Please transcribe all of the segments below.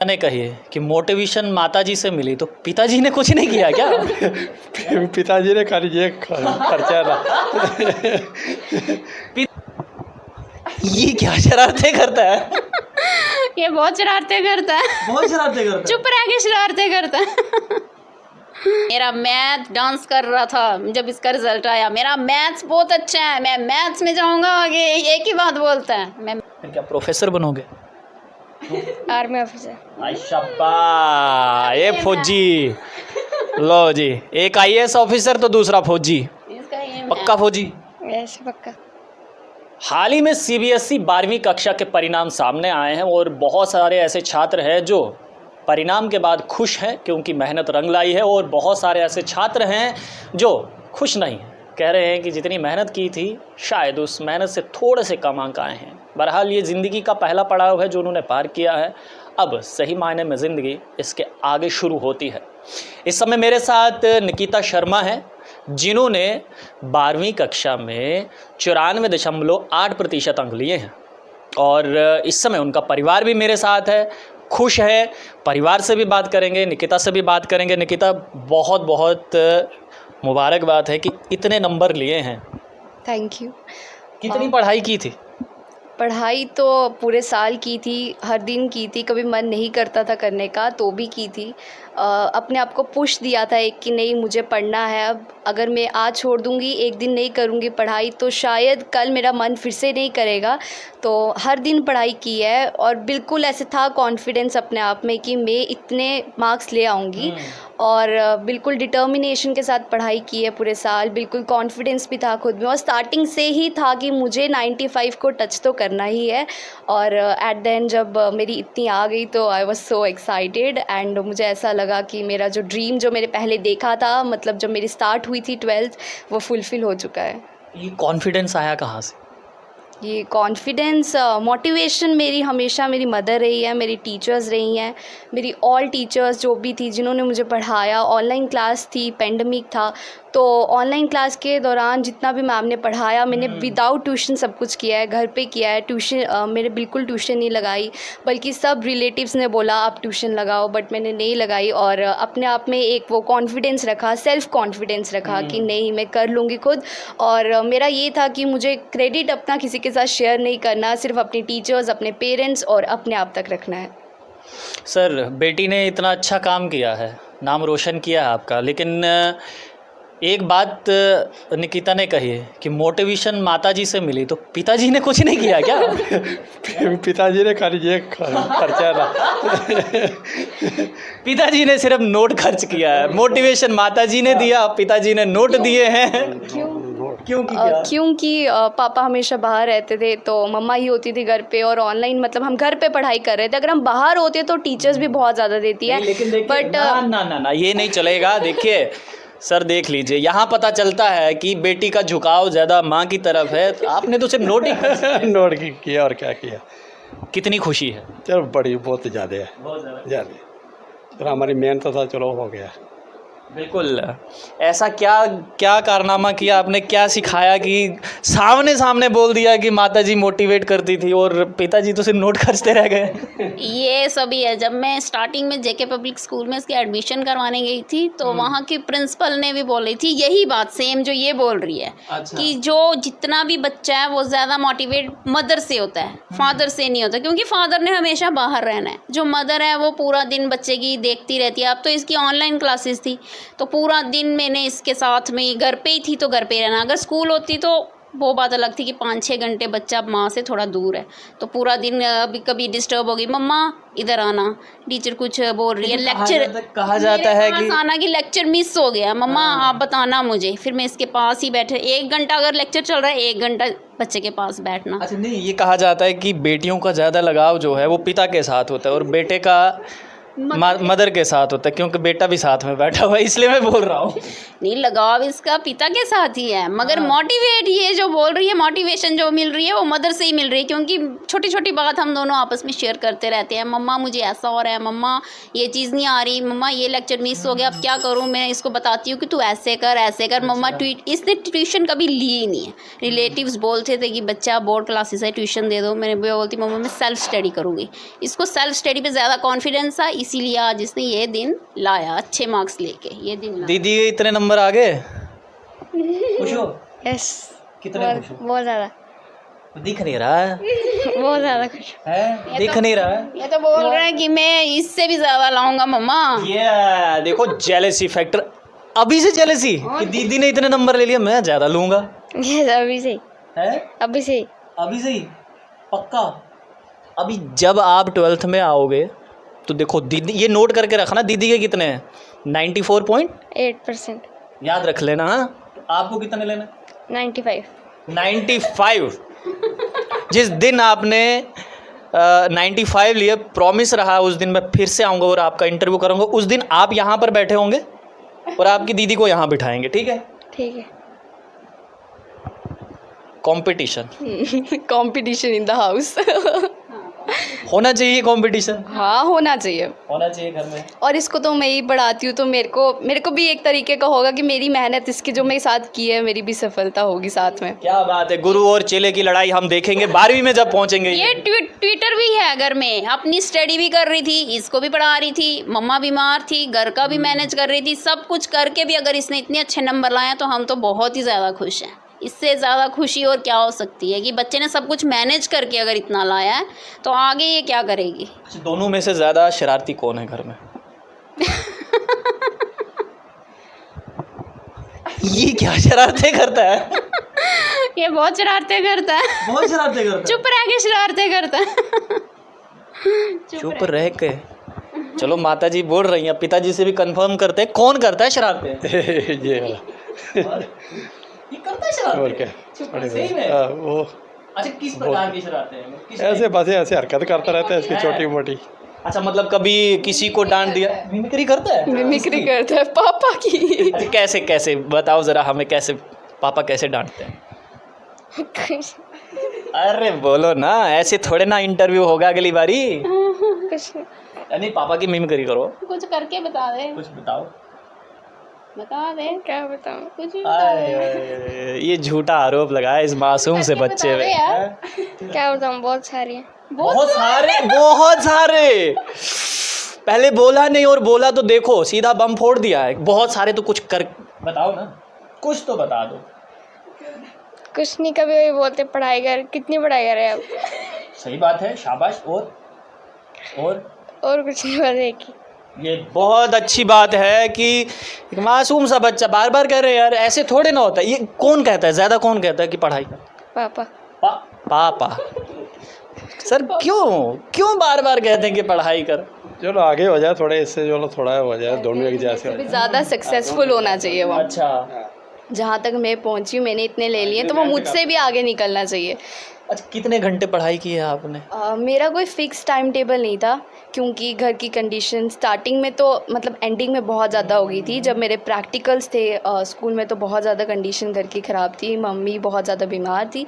ने कही है कि मोटिवेशन माताजी से मिली, तो पिताजी ने कुछ नहीं किया क्या? पिताजी ने खाली ये खर्चा था। ये क्या शरारतें करता है? ये बहुत शरारतें करता है। बहुत शरारतें करता है। चुप रह के शरारतें करता है। मेरा मैथ डांस कर रहा था जब इसका रिजल्ट आया, मेरा मैथ्स बहुत अच्छा है, मैं मैथ्स में जाऊंगा आगे, एक ही बात बोलता है। मैं फिर क्या प्रोफेसर बनोगे? Army officer. शाबाश, ये फौजी। लो जी, एक आईएएस ऑफिसर तो दूसरा फौजी, इसका ये पक्का फौजी। ऐसे पक्का। हाल ही में सीबीएसई 12वीं कक्षा के परिणाम सामने आए हैं और बहुत सारे ऐसे छात्र हैं जो परिणाम के बाद खुश हैं क्योंकि मेहनत रंग लाई है, और बहुत सारे ऐसे छात्र हैं जो खुश नहीं हैं, कह रहे हैं कि जितनी मेहनत की थी शायद उस मेहनत से थोड़े से कम अंक आए हैं। बहरहाल ये ज़िंदगी का पहला पड़ाव है जो उन्होंने पार किया है। अब सही मायने में ज़िंदगी इसके आगे शुरू होती है। इस समय मेरे साथ निकिता शर्मा है जिन्होंने 12वीं कक्षा में 94.8% अंक लिए हैं, और इस समय उनका परिवार भी मेरे साथ है, खुश है। परिवार से भी बात करेंगे, निकिता से भी बात करेंगे। निकिता, बहुत बहुत मुबारकबाद है कि इतने नंबर लिए हैं। Thank you. कितनी पढ़ाई की थी? पढ़ाई तो पूरे साल की थी, हर दिन की थी, कभी मन नहीं करता था करने का तो भी की थी। अपने आप को पुश दिया था एक कि नहीं मुझे पढ़ना है। अब अगर मैं आज छोड़ दूंगी, एक दिन नहीं करूंगी पढ़ाई, तो शायद कल मेरा मन फिर से नहीं करेगा। तो हर दिन पढ़ाई की है और बिल्कुल ऐसे था कॉन्फिडेंस अपने आप में कि मैं इतने मार्क्स ले आऊँगी, और बिल्कुल डिटर्मिनेशन के साथ पढ़ाई की है पूरे साल। बिल्कुल कॉन्फिडेंस भी था खुद में, और स्टार्टिंग से ही था कि मुझे 95 को टच तो करना ही है। और एट द एंड जब मेरी इतनी आ गई तो I was so excited, and मुझे ऐसा लगा कि मेरा जो ड्रीम जो मैंने पहले देखा था, मतलब जब मेरी स्टार्ट हुई थी 12th, वो फुलफ़िल हो चुका है। ये कॉन्फिडेंस आया कहाँ से? ये कॉन्फिडेंस मोटिवेशन मेरी हमेशा मेरी मदर रही है, मेरी टीचर्स रही हैं, मेरी ऑल टीचर्स जो भी थी जिन्होंने मुझे पढ़ाया। ऑनलाइन क्लास थी, पेंडेमिक था, तो ऑनलाइन क्लास के दौरान जितना भी मैम ने पढ़ाया मैंने विदाउट ट्यूशन सब कुछ किया है, घर पे किया है। ट्यूशन मैंने बिल्कुल ट्यूशन नहीं लगाई, बल्कि सब रिलेटिव्स ने बोला आप ट्यूशन लगाओ, बट मैंने नहीं लगाई। और अपने आप में एक वो कॉन्फिडेंस रखा, सेल्फ़ कॉन्फिडेंस रखा कि नहीं मैं कर लूँगी खुद। और मेरा ये था कि मुझे क्रेडिट अपना किसी के साथ शेयर नहीं करना, सिर्फ अपने टीचर्स, अपने पेरेंट्स और अपने आप तक रखना है। सर, बेटी ने इतना अच्छा काम किया है, नाम रोशन किया है आपका, लेकिन एक बात निकिता ने कही है कि मोटिवेशन माताजी से मिली, तो पिताजी ने कुछ नहीं किया क्या? पिताजी ने खाली ये खर्चा था। पिताजी ने सिर्फ नोट खर्च किया है, मोटिवेशन माताजी ने दिया, पिताजी ने नोट दिए हैं। क्योंकि पापा हमेशा बाहर रहते थे, तो मम्मा ही होती थी घर पे, और ऑनलाइन मतलब हम घर पे पढ़ाई कर रहे थे। अगर हम बाहर होते तो टीचर्स भी बहुत ज़्यादा देती है, बट ना ये नहीं चलेगा। देखिए सर, देख लीजिए, यहाँ पता चलता है कि बेटी का झुकाव ज़्यादा माँ की तरफ है। आपने तो सिर्फ नोट ही नोट किया और क्या किया। कितनी खुशी है? चलो बड़ी बहुत ज़्यादा है, बहुत ज़्यादा। तो हमारी मेहनत था, चलो हो गया। बिल्कुल। ऐसा क्या कारनामा किया आपने, क्या सिखाया कि सामने बोल दिया कि माताजी मोटिवेट करती थी और पिताजी तो सिर्फ नोट खर्चते रह गए? ये सभी है। जब मैं स्टार्टिंग में जेके पब्लिक स्कूल में इसकी एडमिशन करवाने गई थी, तो वहाँ की प्रिंसिपल ने भी बोली थी यही बात सेम जो ये बोल रही है। अच्छा। कि जो जितना भी बच्चा है वो ज़्यादा मोटिवेट मदर से होता है, फादर से नहीं होता, क्योंकि फादर ने हमेशा बाहर रहना है। जो मदर है वो पूरा दिन बच्चे की देखती रहती है। अब तो इसकी ऑनलाइन क्लासेस थी, तो पूरा दिन मैंने इसके साथ में घर पे ही थी, तो घर पे ही रहना। अगर स्कूल होती तो वो बात अलग थी कि 5-6 घंटे बच्चा माँ से थोड़ा दूर है, तो पूरा दिन अभी कभी डिस्टर्ब होगी, मम्मा इधर आना, टीचर कुछ बोल रही है, लेक्चर कहा जाता है कि आना कि लेक्चर मिस हो गया, मम्मा आप बताना मुझे। फिर मैं इसके पास ही बैठे, 1 घंटा अगर लेक्चर चल रहा है 1 घंटा बच्चे के पास बैठना। अच्छा, नहीं, ये कहा जाता है कि बेटियों का ज़्यादा लगाव जो है वो पिता के साथ होता है और बेटे का मदर के साथ होता है, क्योंकि बेटा भी साथ में बैठा हुआ है, इसलिए मैं बोल रहा हूँ। नहीं, लगाव इसका पिता के साथ ही है, मगर मोटिवेट ये जो बोल रही है, मोटिवेशन जो मिल रही है वो मदर से ही मिल रही है, क्योंकि छोटी छोटी बात हम दोनों आपस में शेयर करते रहते हैं। मम्मा मुझे ऐसा हो रहा है, मम्मा ये चीज़ नहीं आ रही, मम्मा ये लेक्चर मिस हो गया, अब क्या करूँ। मैं इसको बताती हूँ कि तू ऐसे कर ऐसे कर। मम्मा इसने ट्यूशन कभी ली ही नहीं है। रिलेटिव्स बोलते थे कि बच्चा बोर्ड क्लासेस है, ट्यूशन दे दो। मैंने बोलती मम्मा मैं सेल्फ स्टडी करूँगी। इसको सेल्फ स्टडी पे ज़्यादा कॉन्फिडेंस था, इसीलिए आज इसने ये दिन लाया, अच्छे मार्क्स लेके ये दिन लाया। दीदी के इतने नंबर आ गए, खुश हो? यस, कितने खुश हो? बहुत ज़्यादा, दिख नहीं रहा है, बहुत ज़्यादा खुश। है? दिख नहीं रहा है। ये तो बोल रहे हैं कि मैं इससे भी ज़्यादा लाऊंगा मम्मा। ये देखो जेलेसी फैक्टर, अभी से जेलेसी कि दीदी ने इतने नंबर ले लिया, मैं ज़्यादा लूँगा। यस, अभी से, है अभी से। अभी से ही पक्का। अभी जब आप 12th में आओगे तो देखो दीदी, ये नोट करके रखना, दीदी के कितने हैं? 94.8%। याद रख लेना। हाँ, आपको कितने लेना? 95। 95। जिस दिन आपने 95 लिए, प्रॉमिस रहा उस दिन मैं फिर से आऊँगा और आपका इंटरव्यू करूँगा। उस दिन आप यहाँ पर बैठे होंगे और आपकी दीदी को यहाँ बिठाएंगे, ठीक है? ठीक है। Competition competition in the house. होना चाहिए, कंपटीशन हाँ, होना चाहिए। होना चाहिए घर में। और और इसको तो मैं ही पढ़ाती हूँ, तो मेरे को भी एक तरीके का होगा कि मेरी मेहनत इसकी जो मेरे साथ की है, मेरी भी सफलता होगी साथ में। क्या बात है, गुरु और चेले की लड़ाई हम देखेंगे 12वीं में जब पहुंचेंगे। ये ट्विटर भी है घर में, अपनी स्टडी भी कर रही थी, इसको भी पढ़ा रही थी, मम्मा बीमार थी, घर का भी मैनेज कर रही थी, सब कुछ करके भी अगर इसने इतने अच्छे नंबर लाए तो हम तो बहुत ही ज़्यादा खुश हैं। इससे ज़्यादा खुशी और क्या हो सकती है कि बच्चे ने सब कुछ मैनेज करके अगर इतना लाया है तो आगे ये क्या करेगी। दोनों में से ज़्यादा शरारती कौन है घर में? ये क्या शरारतें करता है? ये बहुत शरारतें करता है, बहुत शरारतें करता है। चुप रह के शरारतें करता है। चुप रह के। चलो माता जी बोल रही हैं, पिताजी से भी कंफर्म करते हैं कौन करता है शरारतें। ये वाला ये करता है शरारतें? और क्या, सही में? वो अच्छा, किस प्रकार की शरारतें हैं? किस ऐसे बस ऐसे हरकत करता रहता है इसकी छोटी मोटी। अच्छा, मतलब कभी किसी को डांट दिया, मिमिक्री करता है? मिमिक्री करता है पापा की। अच्छा, कैसे कैसे बताओ जरा हमें, कैसे पापा कैसे डांटते हैं? अरे बोलो ना, ऐसे थोड़े ना इंटरव्यू होगा अगली बारी। कुछ नहीं, पापा की मिमिक्री करो, कुछ करके बता दे, कुछ बताओ। बता दे, क्या बताऊँ? कुछ भी बता दे। ये झूठा आरोप लगाया इस मासूम से बच्चे बता दे पे। यार। क्या बताऊँ, बहुत सारी है। बहुत सारे, बहुत सारे। पहले बोला नहीं और बोला तो देखो सीधा बम फोड़ दिया है। बहुत सारे तो कुछ कर बताओ ना, कुछ तो बता दो। कुछ नहीं, कभी कभी बोलते पढ़ाई कर, कितनी पढ़ाई करे अब। सही बात है, शाबाश। और कुछ नहीं, बस एक ही। ये बहुत अच्छी बात है कि एक मासूम सा बच्चा बार बार कह रहे यार, ऐसे थोड़े ना होता है। ये कौन कहता है, ज़्यादा कौन कहता है कि पढ़ाई कर? पापा। पापा। सर क्यों बार बार कहते हैं कि पढ़ाई कर? चलो आगे हो जाए थोड़े, इससे जो थोड़ा हो जाए, दोनों एक जैसे हो जाए। ज़्यादा सक्सेसफुल होना चाहिए वो। अच्छा, जहाँ तक मैं पहुँची, मैंने इतने ले लिए तो वो मुझसे भी आगे निकलना चाहिए। अच्छा, कितने घंटे पढ़ाई की है आपने? मेरा कोई फ़िक्स टाइम टेबल नहीं था, क्योंकि घर की कंडीशन स्टार्टिंग में तो मतलब एंडिंग में बहुत ज़्यादा हो गई थी। जब मेरे प्रैक्टिकल्स थे स्कूल में तो बहुत ज़्यादा कंडीशन घर की ख़राब थी, मम्मी बहुत ज़्यादा बीमार थी,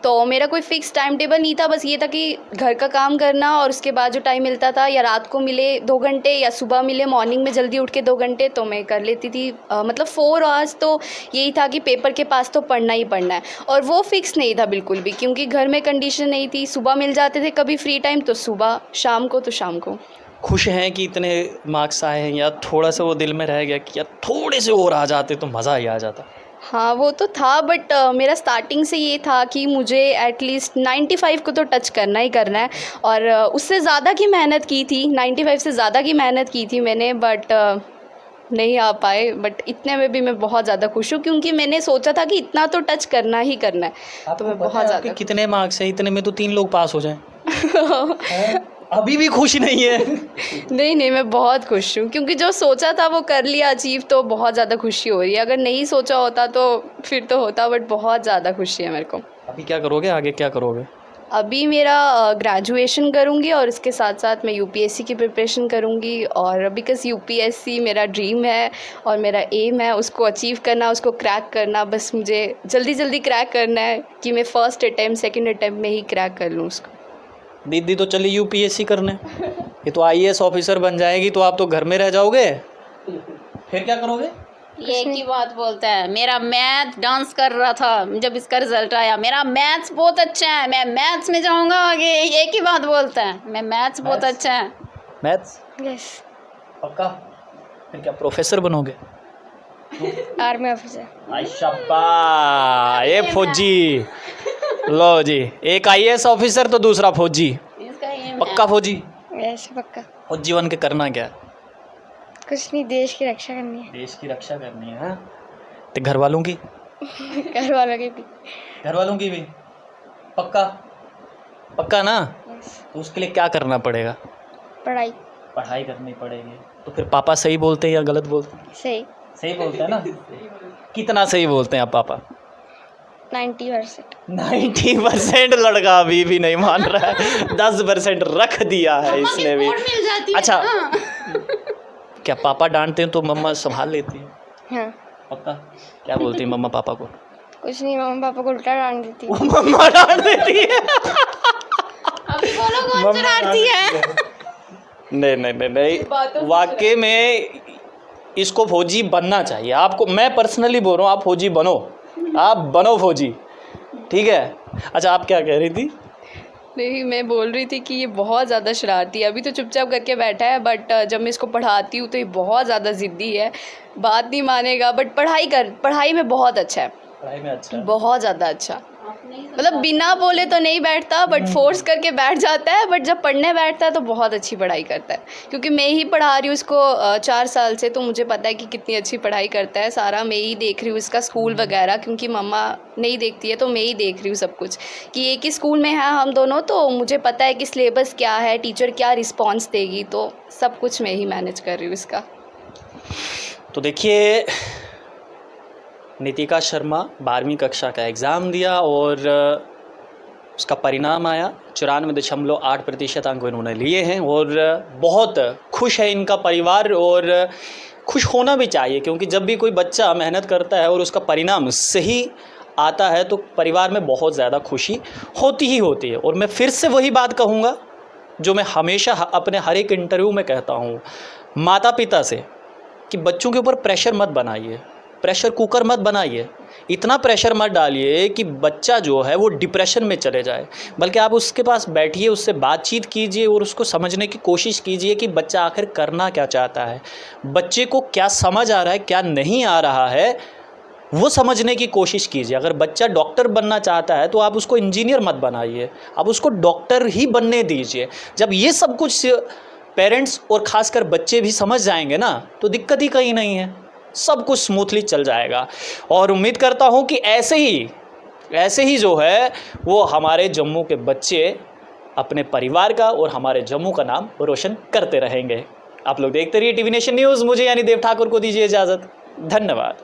तो मेरा कोई फ़िक्स टाइम टेबल नहीं था। बस ये था कि घर का काम करना और उसके बाद जो टाइम मिलता था, या रात को मिले 2 घंटे या सुबह मिले मॉर्निंग में जल्दी उठ के 2 घंटे, तो मैं कर लेती थी। मतलब 4 आवर्स तो यही था कि पेपर के पास तो पढ़ना ही पढ़ना है, और वो फ़िक्स नहीं था बिल्कुल भी, क्योंकि घर में कंडीशन नहीं थी। सुबह मिल जाते थे कभी फ्री टाइम तो सुबह, शाम को तो शाम को। खुश हैं कि इतने मार्क्स आए हैं, या थोड़ा सा वो दिल में रह गया कि यार थोड़े से और आ जाते तो मज़ा ही आ जाता? हाँ, वो तो था, बट मेरा स्टार्टिंग से ये था कि मुझे एटलीस्ट 95 को तो टच करना ही करना है, और उससे ज़्यादा की मेहनत की थी, 95 से ज़्यादा की मेहनत की थी मैंने, बट नहीं आ पाए। बट इतने में भी मैं बहुत ज़्यादा खुश हूँ, क्योंकि मैंने सोचा था कि इतना तो टच करना ही करना है, तो मैं बहुत ज़्यादा। कितने मार्क्स हैं? इतने में तो 3 लोग पास हो जाएं। अभी भी खुश नहीं है? नहीं, मैं बहुत खुश हूँ, क्योंकि जो सोचा था वो कर लिया अचीव, तो बहुत ज़्यादा खुशी हो रही है। अगर नहीं सोचा होता तो फिर तो होता, बट बहुत ज़्यादा खुशी है मेरे को। अभी क्या करोगे, आगे क्या करोगे? अभी मेरा ग्रेजुएशन करूँगी और उसके साथ साथ मैं यूपीएससी की प्रिपरेशन करूँगी, और बिकॉज़ यूपीएससी मेरा ड्रीम है और मेरा एम है उसको अचीव करना, उसको क्रैक करना। बस मुझे जल्दी जल्दी क्रैक करना है कि मैं फर्स्ट अटैम्प्ट सेकंड अटैम्प्ट में ही क्रैक कर लूँ उसको। दीदी तो चली यूपीएससी करने, ये तो आईएएस ऑफिसर बन जाएगी, तो आप तो घर में रह जाओगे, फिर क्या करोगे? ये एक ही बात बोलता है, मेरा मैथ डांस कर रहा था जब इसका रिजल्ट आया, मेरा मैथ्स बहुत अच्छा है, मैं मैथ्स में जाऊंगा आगे। एक ही बात बोलता है, मैं मैथ्स बहुत अच्छा है। मैथ्स यस, पक्का? फिर क्या प्रोफेसर बनोगे? Army officer. आई शाबाश, ये फौजी। लो जी, एक आईएएस ऑफिसर तो दूसरा फौजी। इसका ये पक्का फौजी? यस पक्का। फौजी बन के करना क्या है? कुछ नहीं, देश की रक्षा करनी है। देश की रक्षा करनी है। तो घर वालों की? घर वालों की भी। घर वालों की भी? पक्का? पक्का ना? यस। तो उसके लिए क्या करना पड़ेगा? पढ़ाई। पढ़ाई करनी पड़ेगी। तो फिर पापा सही बोलते हैं या गलत बोलते हैं? सही। सही बोलते हैं ना? कितना सही बोलते हैं आप पापा? 90%। 90% लड़का अभी भी नहीं मान रहा है, 10% रख दिया है इसने भी। मिल जाती है अच्छा, ना। क्या पापा डांटते हैं तो मम्मा संभाल लेती है? हाँ। पक्का? क्या बोलती है मम्मा पापा को? कुछ नहीं, मम्मा पापा को उल्टा डांट देती है। मम्मा डांट देती है। अभी बोलो कौन शरारती है? नहीं नहीं नहीं नहीं, वाकई में इसको फौजी बनना चाहिए। आपको मैं पर्सनली बोल रहा हूँ, आप फौजी बनो, आप बनो फौजी, ठीक है? अच्छा, आप क्या कह रही थी? नहीं, मैं बोल रही थी कि ये बहुत ज़्यादा शरारती है। अभी तो चुपचाप करके बैठा है, बट जब मैं इसको पढ़ाती हूँ तो ये बहुत ज़्यादा ज़िद्दी है, बात नहीं मानेगा। बट पढ़ाई में बहुत अच्छा है, पढ़ाई में अच्छा है? बहुत ज़्यादा अच्छा। मतलब बिना बोले तो नहीं बैठता, बट फोर्स करके बैठ जाता है। बट जब पढ़ने बैठता है तो बहुत अच्छी पढ़ाई करता है, क्योंकि मैं ही पढ़ा रही हूँ उसको 4 साल से, तो मुझे पता है कि कितनी अच्छी पढ़ाई करता है। सारा मैं ही देख रही हूँ इसका स्कूल वगैरह, क्योंकि मम्मा नहीं देखती है तो मैं ही देख रही हूँ सब कुछ, कि एक ही स्कूल में है हम दोनों, तो मुझे पता है कि सिलेबस क्या है, टीचर क्या रिस्पॉन्स देगी, तो सब कुछ मैं ही मैनेज कर रही हूँ इसका। तो देखिए, नितिका शर्मा 12वीं कक्षा का एग्ज़ाम दिया और उसका परिणाम आया, 94.8% अंक इन्होंने लिए हैं और बहुत खुश है इनका परिवार, और खुश होना भी चाहिए, क्योंकि जब भी कोई बच्चा मेहनत करता है और उसका परिणाम सही आता है तो परिवार में बहुत ज़्यादा खुशी होती ही होती है। और मैं फिर से वही बात कहूँगा जो मैं हमेशा अपने हर एक इंटरव्यू में कहता हूँ माता पिता से, कि बच्चों के ऊपर प्रेशर मत बनाइए, प्रेशर कुकर मत बनाइए, इतना प्रेशर मत डालिए कि बच्चा जो है वो डिप्रेशन में चले जाए, बल्कि आप उसके पास बैठिए, उससे बातचीत कीजिए और उसको समझने की कोशिश कीजिए कि बच्चा आखिर करना क्या चाहता है, बच्चे को क्या समझ आ रहा है, क्या नहीं आ रहा है, वो समझने की कोशिश कीजिए। अगर बच्चा डॉक्टर बनना चाहता है तो आप उसको इंजीनियर मत बनाइए, आप उसको डॉक्टर ही बनने दीजिए। जब ये सब कुछ पेरेंट्स और ख़ासकर बच्चे भी समझ जाएंगे ना, तो दिक्कत ही कहीं नहीं है, सब कुछ स्मूथली चल जाएगा। और उम्मीद करता हूँ कि ऐसे ही जो है वो हमारे जम्मू के बच्चे अपने परिवार का और हमारे जम्मू का नाम रोशन करते रहेंगे। आप लोग देखते रहिए टीवी नेशन न्यूज़। मुझे यानी देव ठाकुर को दीजिए इजाज़त। धन्यवाद।